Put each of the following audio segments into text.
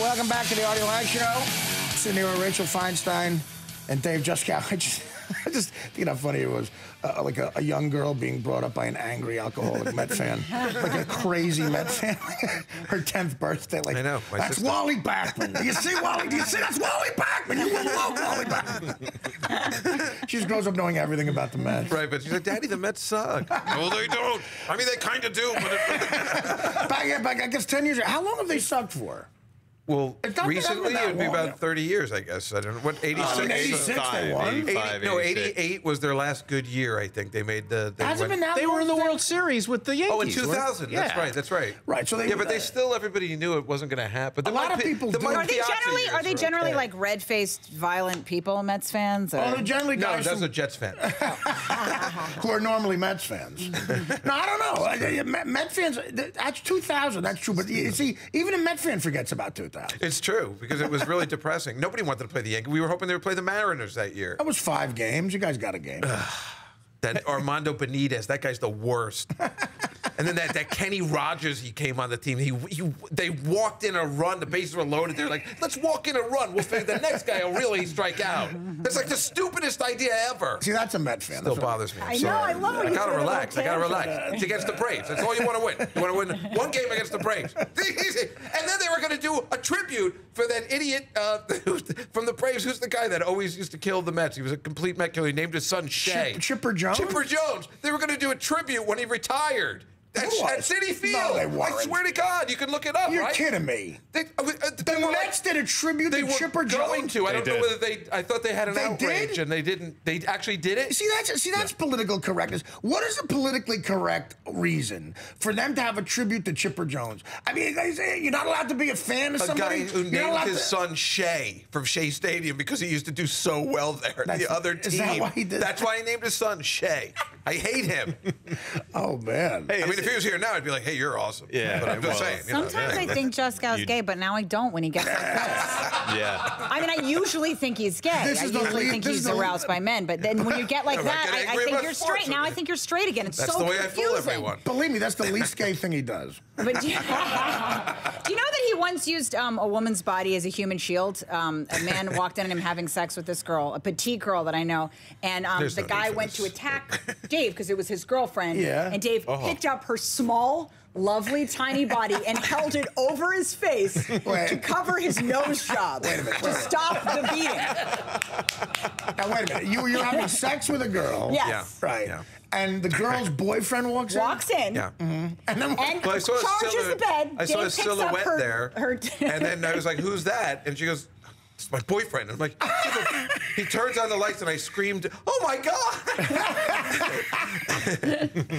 welcome back to the Artie Lang Show. Sitting here with Rachel Feinstein and Dave Juskow. I just think how funny it was. Like a young girl being brought up by an angry alcoholic Met fan. Like a crazy Met fan. Her 10th birthday. Like, I know. That's sister. Wally Backman. Do you see Wally? Do you see that's Wally Backman? You will love Wally Backman. She just grows up knowing everything about the Mets. Right, but she's like, Daddy, the Mets suck. No, they don't. I mean, they kind of do, but... back, I guess 10 years ago. How long have they sucked for? Well, recently it would be about 30 years, I guess. I don't know. What, 86? 86 they won. 85, no, 88 was their last good year, I think. They made the... They were in the World Series with the Yankees. Oh, in 2000. Yeah. That's right, that's right. Right, so they... Yeah, but they still, everybody knew it wasn't going to happen. A lot of people do. Are they generally like red-faced, violent people, Mets fans? Or? Oh, they're generally guys No, that's a Jets fan. who are normally Mets fans. No, I don't know. Met fans, that's 2000, that's true. But you see, even a Met fan forgets about 2000. It's true, because it was really depressing. Nobody wanted to play the Yankees. We were hoping they would play the Mariners that year. That was 5 games. You guys got a game. That Armando Benitez, that guy's the worst. And then that Kenny Rogers, he came on the team. They walked in a run. The bases were loaded. They're like, let's walk in a run. We'll figure the next guy will really strike out. It's like the stupidest idea ever. See, that's a Met fan. Still bothers me. I know. I love when I you gotta do relax. I gotta relax. tangent. It's against the Braves. That's all you want to win. You want to win one game against the Braves. And then they were going to do a tribute for that idiot from the Braves. Who's the guy that always used to kill the Mets? He was a complete Met killer. He named his son Shea. Chipper Jones? Chipper Jones. They were going to do a tribute when he retired. At City Field. No, they weren't. I swear to God, you can look it up, You're right? kidding me. The Mets did a tribute to Chipper Jones. They were going to. I don't know whether I thought they had an They outrage did? and they didn't. They actually did it? See, that's political correctness. What is the politically correct reason for them to have a tribute to Chipper Jones? I mean, you're not allowed to be a fan of somebody. A guy who named his son Shea from Shea Stadium because he used to do so well there. The other team. Is that why he did That's why he named his son Shea. I hate him. Oh, man. Hey, I mean, if he was here now, I'd be like, hey, you're awesome. Yeah, but I'm just saying. Sometimes I think Juskow's gay, but now I don't when he gets like this. Yeah. I mean, I usually think he's gay. I usually think he's aroused by men, but then when you get like that, I think you're straight. Now I think you're straight again. It's That's so the way confusing. I fool everyone. Believe me, that's the least gay thing he does. But do you know that he once used a woman's body as a human shield? A man walked in on him having sex with this girl, a petite girl that I know, and the guy went to attack Dave because it was his girlfriend. Yeah. And Dave picked up her small, lovely, tiny body and held it over his face to cover his nose job to stop the beating. Now, wait a minute. You're having sex with a girl. Yes. Yeah. Right. Yeah. And the girl's boyfriend walks in? Yeah. And then Well, I saw a charges the bed. I saw Dave a picks up silhouette her, there, and then I was like, "Who's that?" And she goes, "It's my boyfriend." And I'm like, he turns on the lights, and I screamed, "Oh my God!"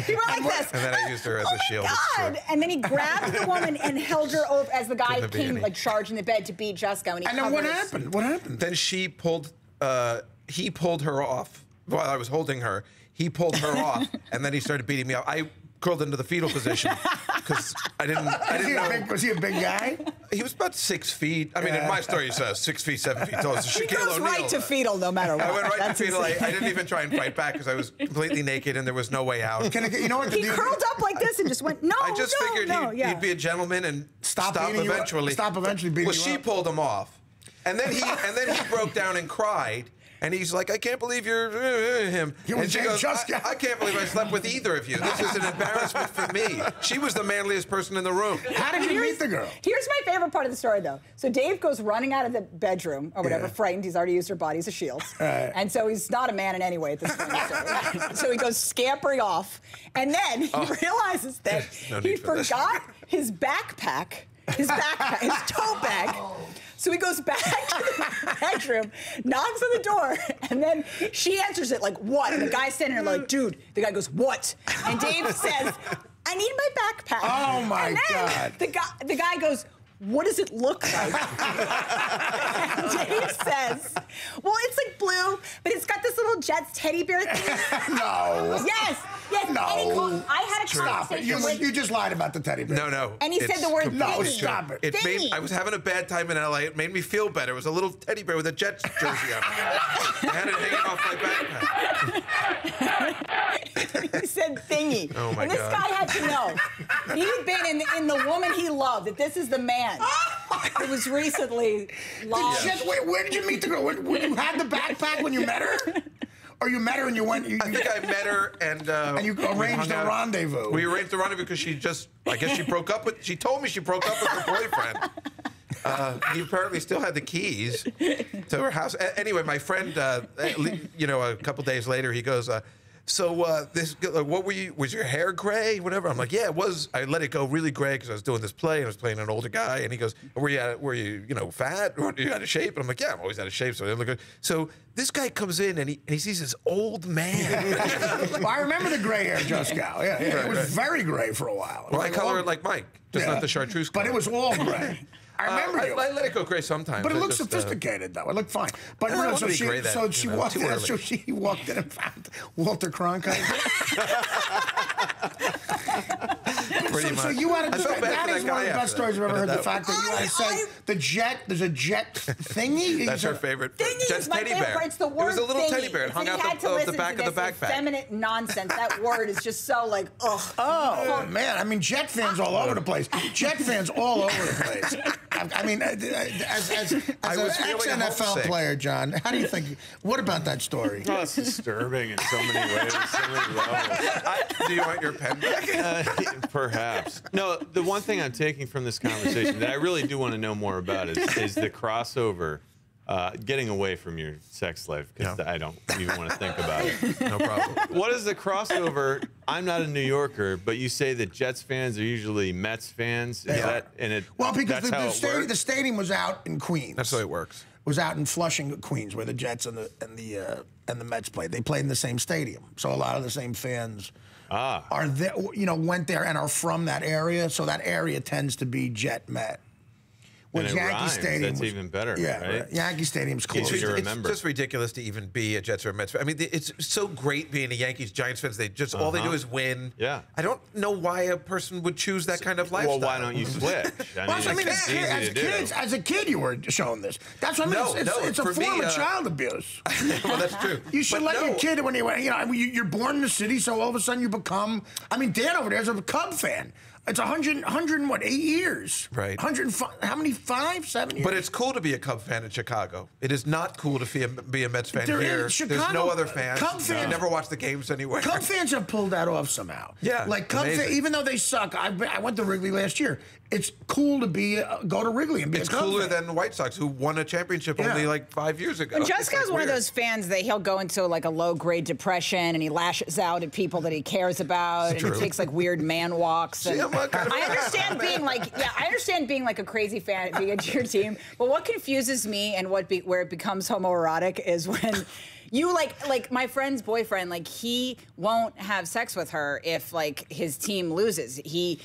He went like this. And then I used her as a shield. It's true. God! And then he grabbed the woman and held her over as the guy Couldn't be came any. like charging the bed to beat Jusko. And then what happened? What happened? Then he pulled her off while I was holding her. He pulled her off, and then he started beating me up. I curled into the fetal position because I didn't know. Was he a big guy? He was about 6 feet. I mean, in my story, he says 6 feet, 7 feet tall. So He goes right to fetal no matter what. I went right That's to fetal. his- I didn't even try and fight back because I was completely naked and there was no way out. You know what? He curled up like this and just went, no, I just figured yeah. he'd be a gentleman and stop beating you up. eventually. Stop eventually beating well, you she up. pulled him off, and then he broke down and cried. And he's like, I can't believe you're him. And she goes, I can't believe I slept with either of you. This is an embarrassment for me. She was the manliest person in the room. How did you meet the girl? Here's my favorite part of the story, though. So Dave goes running out of the bedroom, or whatever, frightened. He's already used her body as a shield. And so he's not a man in any way at this point. So he goes scampering off. And then he realizes that he forgot his backpack, his tote bag. So he goes back to the bedroom, knocks on the door, and then she answers it like, what? And the guy's standing there like, dude. The guy goes, what? And Dave says, I need my backpack. Oh, my God. The guy goes, what does it look like? And Dave says, well, it's like blue, but it's got this little Jets teddy bear thing. No. Yes. No. And I had a Stop it. conversation with... You just lied about the teddy bear. No. And he said the word completely thingy. true. Stop it. I was having a bad time in LA. It made me feel better. It was a little teddy bear with a Jets jersey on it. I had it hanging off my backpack. He said thingy. Oh, my and this God. guy had to know. He'd been in the woman he loved, that this is the man. it was recently launched. Wait, where did you meet the girl? When you had the backpack when you met her? Or you met her and you went... I think I met her and you arranged a rendezvous. We arranged a rendezvous because I guess she broke up with... She told me she broke up with her boyfriend. He apparently still had the keys to her house. Anyway, my friend, a couple days later, he goes... what were you? Was your hair gray? Whatever. I'm like, yeah, it was. I let it go really gray because I was doing this play and I was playing an older guy. And he goes, were you fat or were you out of shape? And I'm like, yeah, I'm always out of shape, so I look good. So this guy comes in and he sees this old man. Well, I remember the gray hair, Juskow. Yeah, it was very gray for a while. Well, I color it like Mike, just not the chartreuse color. But it was all gray. I remember you. I let it go gray sometimes. But it looked sophisticated, though. It looked fine. But she walked in and found Walter Cronkite. So you had that is one of the best stories I've ever heard. The fact that you had to say there's a jet thingy. That's her favorite. Thingy is my favorite. It's the word. It was a little thingy. teddy bear. It hung out the back of the backpack. Effeminate nonsense. That word is just so like, ugh. Oh man, I mean, Jet fans all over the place. Jet fans all over the place. I mean, as an ex-NFL player, John, how do you think? What about that story? Oh, it's disturbing in so many ways, so many levels. Do you want your pen back? Perhaps. No, the one thing I'm taking from this conversation that I really do want to know more about is the crossover. Getting away from your sex life, because I don't even want to think about it. No problem. What is the crossover? I'm not a New Yorker, but you say that Jets fans are usually Mets fans. Is that, and it, well, because that's the stadium was out in Queens. That's the way it works. It was out in Flushing, Queens, where the Jets and the Mets played. They played in the same stadium, so a lot of the same fans are there. Went there and are from that area. So that area tends to be Jet Met. And Yankee Stadium that's even better, right? Yankee Stadium's close. Easier to remember. It's just ridiculous to even be a Jets or a Mets fan. I mean, it's so great being a Yankees, Giants fans. They just all they do is win. Yeah. I don't know why a person would choose that kind of lifestyle. Well, why don't you switch? As a kid, you were shown this. That's what I mean. It's a form of child abuse. Well, that's true. You should let your kid when you're born in the city, so all of a sudden you become. I mean, Dan over there is a Cub fan. It's 8 years. Right. 105, how many, 5, 7 years? But it's cool to be a Cub fan in Chicago. It is not cool to be a Mets fan here. Chicago, there's no other fans. Cub fans. You never watch the games anywhere. Cub fans have pulled that off somehow. Yeah, like Cub fans, even though they suck. I went to Wrigley last year. It's cool to go to Wrigley and be a Cub cooler fan. than the White Sox, who won a championship only like 5 years ago. And Juskow's one of those fans that he'll go into like a low-grade depression and he lashes out at people that he cares about and he takes like weird man walks. And I understand being like a crazy fan being into your team, but what confuses me and where it becomes homoerotic is when you like my friend's boyfriend, like he won't have sex with her if like his team loses. He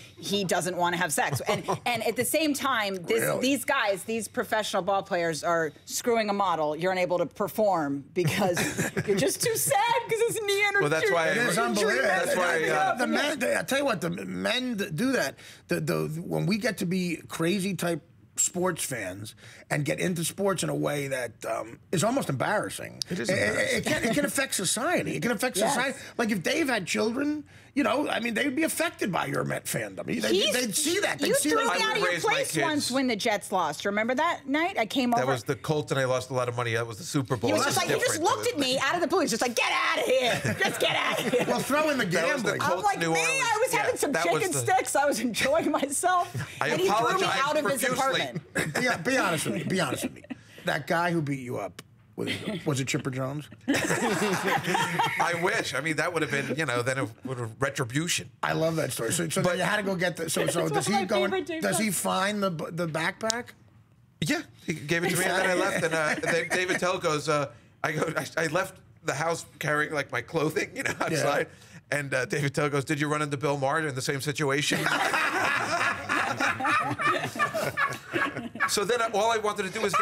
doesn't want to have sex. And at the same time, these guys, these professional ball players are screwing a model. You're unable to perform because you're just too sad because his knee energy. Well, that's why it is unbelievable. That's why the men. I tell you what, the men that do that. When we get to be crazy type sports fans and get into sports in a way that is almost embarrassing. It is embarrassing. It can affect society. It can affect society. Like if Dave had children, I mean, they'd be affected by your Met fandom. They'd see that. You threw me out of your place once when the Jets lost. Remember that night? I came over. That was the Colts, and I lost a lot of money. That was the Super Bowl. He was just like, he just looked at me out of the blue. He's just like, get out of here. Just get out of here. Well, throw in the gambling. I'm like, man, I was having some chicken sticks. I was enjoying myself. And he threw me out of his apartment. Yeah, be honest with me. Be honest with me. That guy who beat you up, was it Chipper Jones? I wish. I mean, that would have been, then it would have retribution. I love that story. So then you had to go get the. So does he go? Does he find the backpack? Yeah, he gave it to me, and then I left. And David Tell goes, I left the house carrying like my clothing, outside. Yeah. And David Tell goes, did you run into Bill Maher in the same situation? So then all I wanted to do was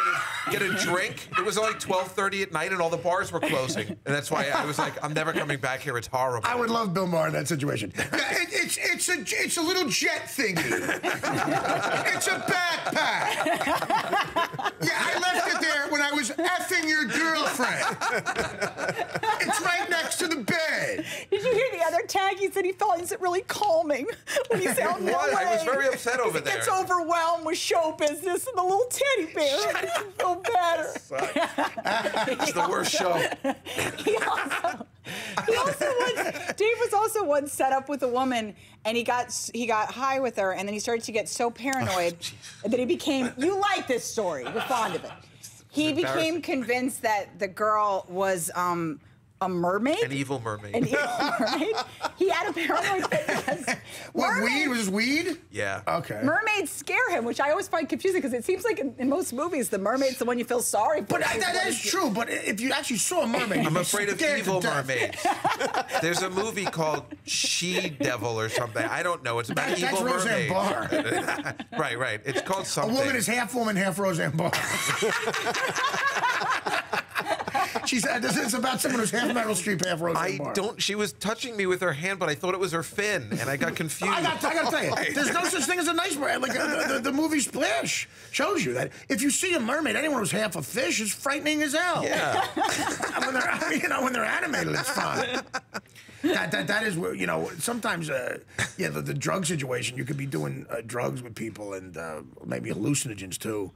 get a drink. It was only 12:30 at night, and all the bars were closing. And that's why I was like, I'm never coming back here. It's horrible. I would love Bill Maher in that situation. It's a little jet thingy. It's a backpack. Yeah, I left it there when I was effing your girlfriend. It's right next to the bed. Did you hear the other tag? He said he finds it really calming when he's out in LA. I was very upset over there. He gets overwhelmed with show business and the little teddy bear. Makes him feel better. It's the worst show. Dave was also once set up with a woman, and he got high with her, and then he started to get so paranoid that he became. You like this story? You're fond of it. He became convinced that the girl was a mermaid. An evil mermaid. An evil mermaid. He had a paranoid thing because What, weed? Was this weed? Yeah. Okay. mermaids scare him, which I always find confusing because it seems like in most movies the mermaid's the one you feel sorry for. But that is true. But if you actually saw a mermaid, I'm you'd be afraid of scared to evil death. mermaids. There's a movie called She-Devil or something. I don't know. It's about That's evil Roseanne mermaids. Barr. Right. It's called A something. woman is half woman, half Roseanne Barr. She said it's about someone who's half Meryl Streep, half Roseanne Barr. She was touching me with her hand, but I thought it was her fin, and I got confused. I gotta tell you, there's no such thing as a nice mermaid. Like the movie Splash shows you that if you see a mermaid, anyone who's half a fish is frightening as hell. Yeah. when they're animated, it's fine. That is where, sometimes the drug situation, you could be doing drugs with people and maybe hallucinogens too.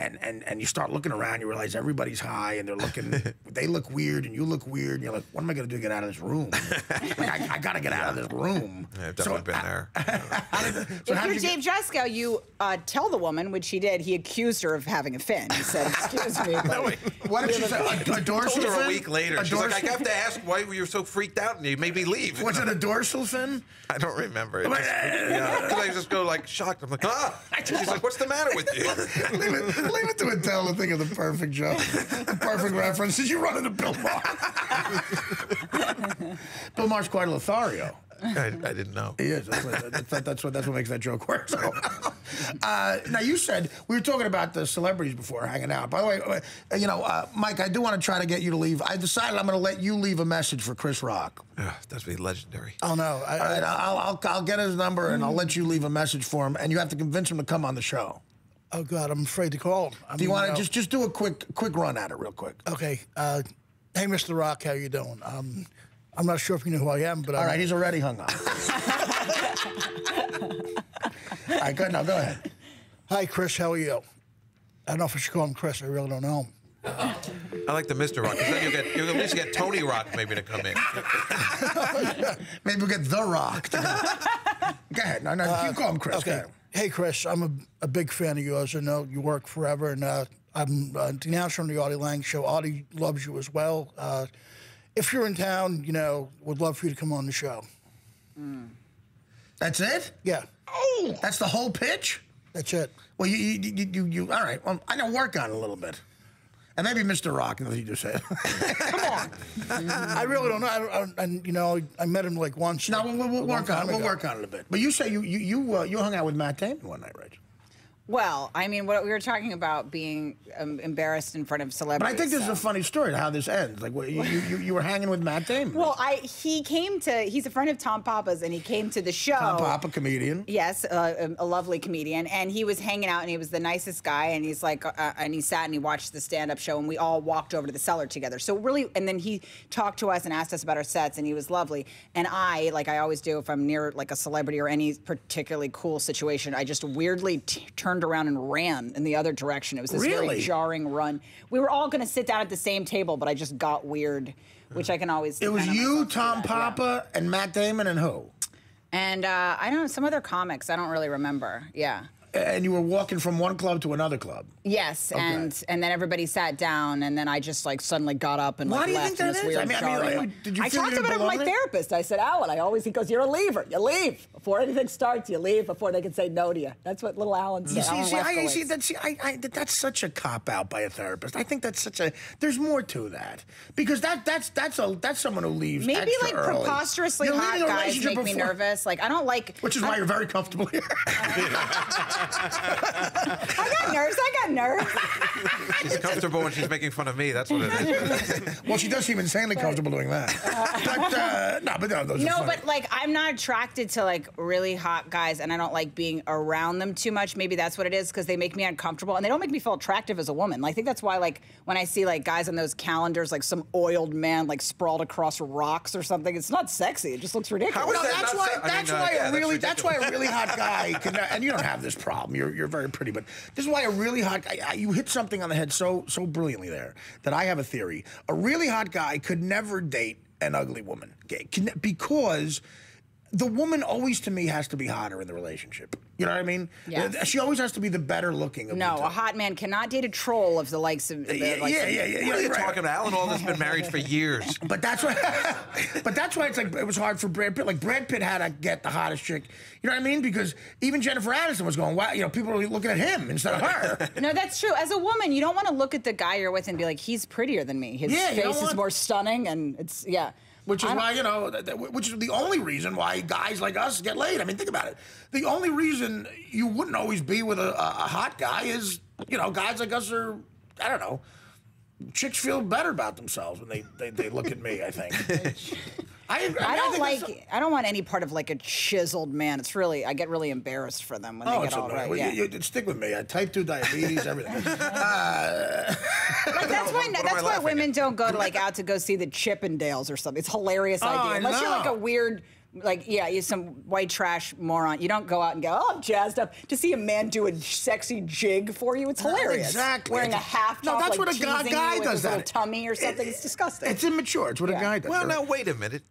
And you start looking around, you realize everybody's high and they look weird and you look weird. And you're like, what am I going to do to get out of this room? I got to get out of this room. Yeah, I've definitely been there. If you're Dave Juskow, you tell the woman, which he did. He accused her of having a fin. He said, excuse me. What did she say? A dorsal Told her fin? a week later. She's like, I have to ask why you were so freaked out and you made me leave. Was it a dorsal fin? I don't remember. Because I just go like shocked. I'm like, She's like, what's the matter with you? Leave it to Adele to think of the perfect joke, the perfect reference. Did you run into Bill Maher? Bill Maher's quite a Lothario. I didn't know. He is. That's what makes that joke work. So, now you said we were talking about the celebrities before hanging out. By the way, Mike, I do want to try to get you to leave. I decided I'm going to let you leave a message for Chris Rock. That's be legendary. Oh no! I'll get his number and I'll let you leave a message for him, and you have to convince him to come on the show. Oh God, I'm afraid to call him. Do you want to just do a quick run at it real quick? Okay. Hey, Mr. Rock, how you doing? I'm not sure if you know who I am, but all right, he's already hung up. All right, good. Now go ahead. Hi, Chris. How are you? I don't know if I should call him Chris. I really don't know him. I like the Mr. Rock. 'Cause then you at least get Tony Rock maybe to come in. Maybe we'll get The Rock. Go ahead. No, you call him Chris. Okay. Hey, Chris. I'm a big fan of yours. I know you work forever, and I'm the announcer on the Artie Lang Show. Artie loves you as well. If you're in town, would love for you to come on the show. That's it? Yeah. Oh, that's the whole pitch? That's it. Well, you all right. Well, I know work on it a little bit. And maybe Mr. Rock, as you just said. Come on. I really don't know. I met him like once. No, we'll work on it. We'll work on it a bit. But you say you hung out with Matt Damon one night, Rich. Well, I mean, what we were talking about being embarrassed in front of But celebrities. I think this is a funny story, how this ends. Like, you were hanging with Matt Damon. Well, he's a friend of Tom Papa's, and he came to the show. Tom Papa, comedian. Yes, a lovely comedian, and he was hanging out, and he was the nicest guy, and he's like, and he sat and he watched the stand-up show, and we all walked over to the cellar together. So really, and then he talked to us and asked us about our sets, and he was lovely. And I, like I always do, if I'm near like a celebrity or any particularly cool situation, I just weirdly turned around and ran in the other direction. It was this very jarring run. We were all going to sit down at the same table, but I just got weird, which I can always. It was you, Tom Papa, and Matt Damon, and who? And I don't know, some other comics. I don't really remember. Yeah. And you were walking from one club to another club. Yes, Okay. and then everybody sat down, and then I just like suddenly got up and Why like do you left think that in this is? weird I mean, jarring- did you I feel talked you about it with belong my there? therapist. I said, Alan, he goes, you're a leaver. You leave before anything starts. You leave before they can say no to you. That's what little Alan said. That's such a cop out by a therapist. I think that's such a. There's more to that because that's someone who leaves. Maybe extra like early. preposterously You're hot leaving a guys relationship make me before- nervous. Like I don't like. Which is why you're very comfortable here. I got nerves. She's comfortable when she's making fun of me. That's what it is. Well, she does seem insanely comfortable doing that. But those are No, funny. but like I'm not attracted to like really hot guys, and I don't like being around them too much. Maybe that's what it is, because they make me uncomfortable, and they don't make me feel attractive as a woman. I think that's why, like, when I see like guys on those calendars, like some oiled man like sprawled across rocks or something, it's not sexy. It just looks ridiculous. How is No, that that's not why. se- I That's mean, why yeah, a really. that's That's why a really hot guy can. And you don't have this problem. You're very pretty, but this is why a really hot guy. You hit something on the head so brilliantly there that I have a theory. A really hot guy could never date an ugly woman, because the woman always, to me, has to be hotter in the relationship. You know what I mean? Yes. She always has to be the better looking of No, the two. a hot man cannot date a troll of the likes of. Yeah. What are you right. talking about? Alan Alda's been married for years. But that's why. But that's why it's like it was hard for Brad Pitt. Like Brad Pitt had to get the hottest chick. You know what I mean? Because even Jennifer Aniston was going, wow, people were looking at him instead of her. No, that's true. As a woman, you don't want to look at the guy you're with and be like, he's prettier than me. His Yeah, you don't face is want- more stunning, and it's Which is why, which is the only reason why guys like us get laid. I mean, think about it. The only reason you wouldn't always be with a hot guy is, guys like us are, I don't know, chicks feel better about themselves when they look at me, I think. I don't want any part of like a chiseled man. It's really, I get really embarrassed for them when they it's get all annoying. right. Yeah. You stick with me. I type 2 diabetes, everything. Like, that's why am I laughing women at? don't go to out to go see the Chippendales or something. It's a hilarious idea. I Unless you're like know. a weird, you're some white trash moron. You don't go out and go, oh, I'm jazzed up to see a man do a sexy jig for you. It's hilarious. Exactly. Wearing a half top, that's what a teasing guy you with does his little that. tummy or something. It's disgusting. It's immature. It's what a guy does. Well, now, wait a minute.